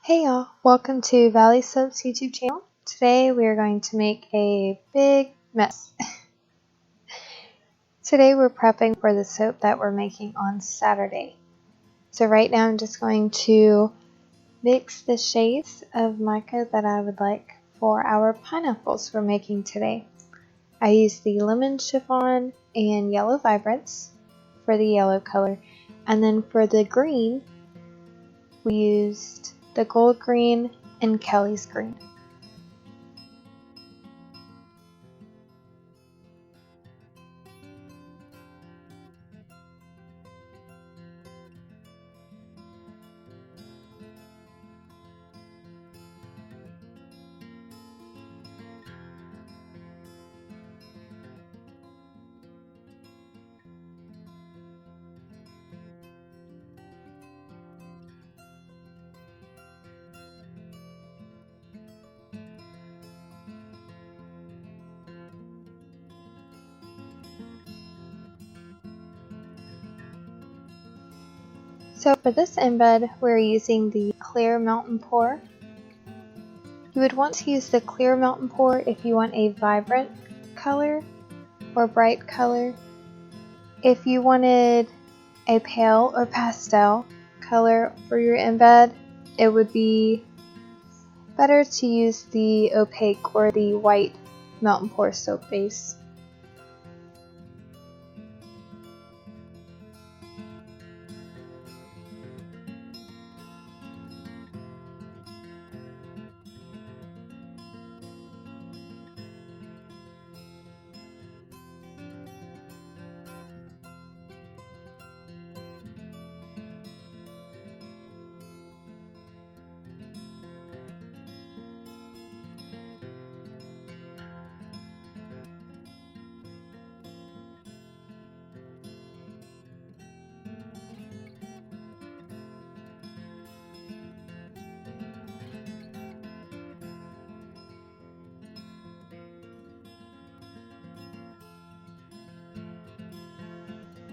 Hey y'all, welcome to Valley Soap's YouTube channel. Today we are going to make a big mess. Today we're prepping for the soap that we're making on Saturday. So right now I'm just going to mix the shades of mica that I would like for our pineapples we're making today. I used the lemon chiffon and yellow vibrants for the yellow color, and then for the green we used the gold green and Kelly's green. So for this embed, we're using the clear mountain pour. You would want to use the clear mountain pour if you want a vibrant color or bright color. If you wanted a pale or pastel color for your embed, it would be better to use the opaque or the white mountain pour soap base.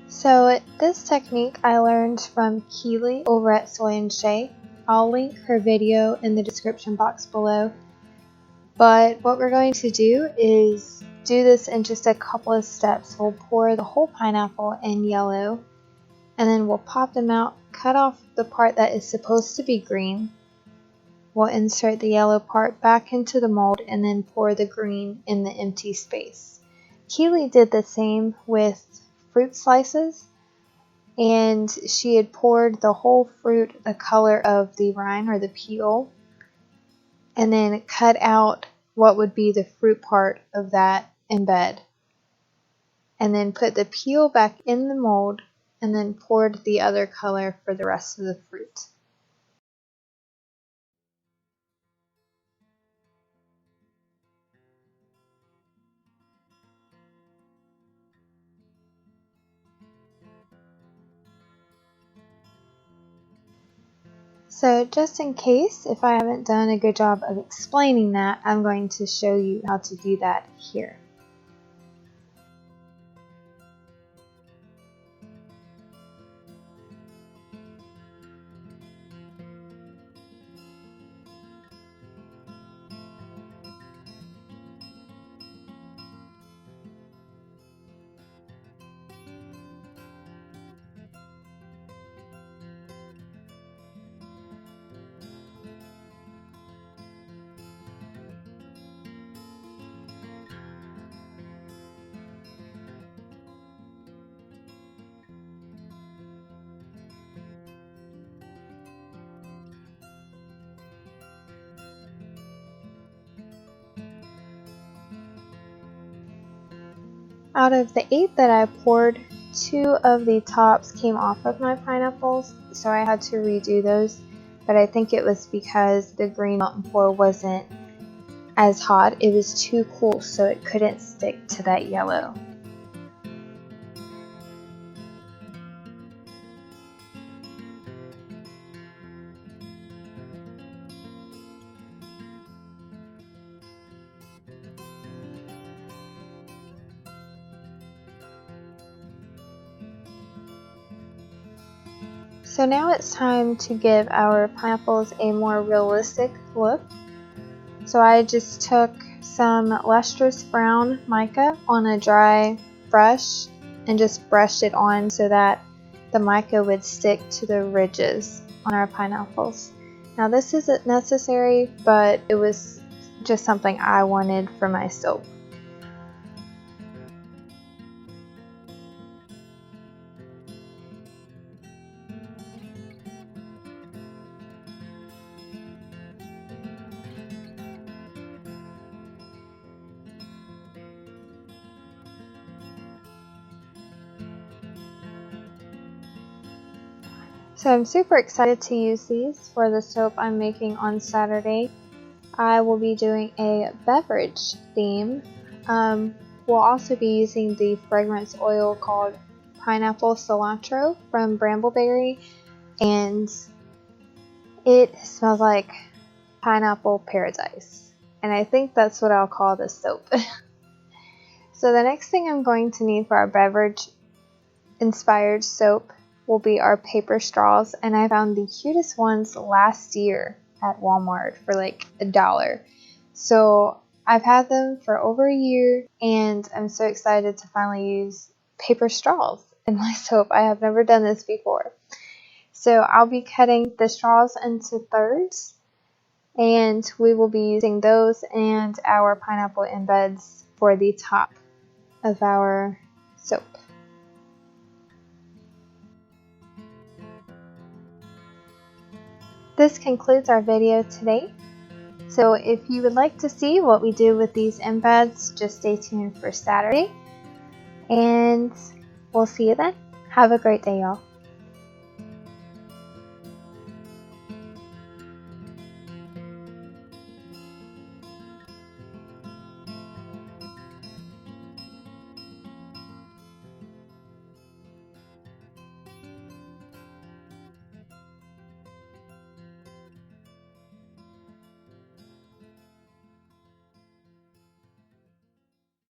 So this technique I learned from Keely over at Soy and Shea. I'll link her video in the description box below. But what we're going to do is do this in just a couple of steps. We'll pour the whole pineapple in yellow, and then we'll pop them out, cut off the part that is supposed to be green. We'll insert the yellow part back into the mold and then pour the green in the empty space. Keely did the same with fruit slices, and she had poured the whole fruit the color of the rind or the peel, and then cut out what would be the fruit part of that embed, and then put the peel back in the mold, and then poured the other color for the rest of the fruit. So just in case if I haven't done a good job of explaining that, I'm going to show you how to do that here. Out of the 8 that I poured, 2 of the tops came off of my pineapples, so I had to redo those, but I think it was because the green mountain pour wasn't as hot. It was too cool, so it couldn't stick to that yellow. So now it's time to give our pineapples a more realistic look. So I just took some lustrous brown mica on a dry brush and just brushed it on so that the mica would stick to the ridges on our pineapples. Now this isn't necessary, but it was just something I wanted for my soap. So I'm super excited to use these for the soap I'm making on Saturday. I will be doing a beverage theme. We'll also be using the fragrance oil called Pineapple Cilantro from Brambleberry, and it smells like pineapple paradise. And I think that's what I'll call this soap. So the next thing I'm going to need for our beverage inspired soap will be our paper straws, and I found the cutest ones last year at Walmart for like $1. So I've had them for over a year, and I'm so excited to finally use paper straws in my soap. I have never done this before. So I'll be cutting the straws into thirds, and we will be using those and our pineapple embeds for the top of our soap. This concludes our video today. So if you would like to see what we do with these embeds, just stay tuned for Saturday. And we'll see you then. Have a great day, y'all.